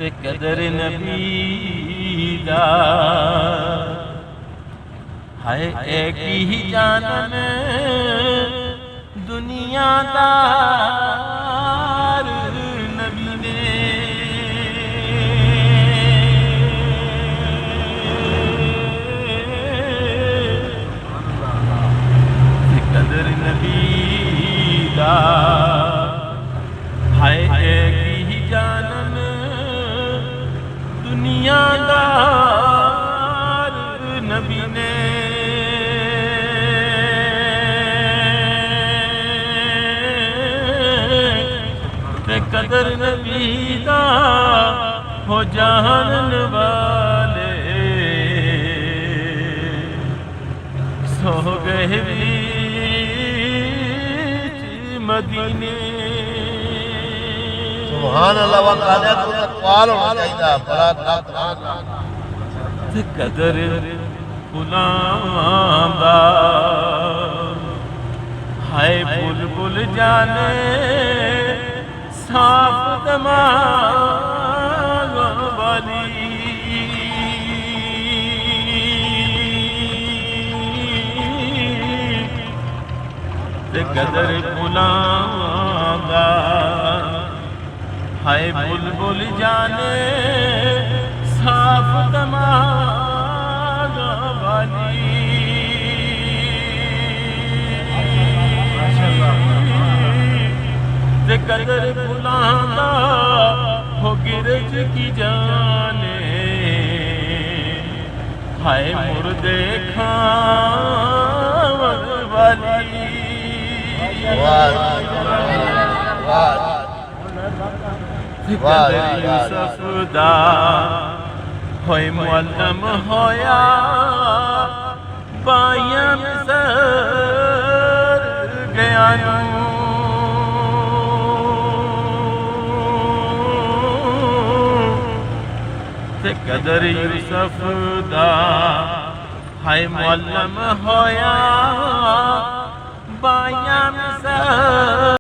ते कदर नबी दा हाय एक ही जानन दुनियादार नबी ने ते कदर नबी दा हाय एक ही जानन दुनियादार नबी ने ते कदर नबी दा हो जानन वाले सो गए बीच मदीने। सुभान अल्लाह व काले तो तकवाल होना चाहिए बड़ा ताकत। ते कदर गुलाम दा हाय बुलबुल जाने साफ दमाग वाली ते कदर गुलाम दा हाय बुलबुल जाने साफ दमाग वाली ते कदर बुलांदा हो गिरज की जाने हाय मुर्दे खावन वाली। ते कदर यूसुफ दा होय मुअल्लम होया बायां मिसर गया ते कदर यूसुफ दा हाय मुअल्लम होया बायां मिसर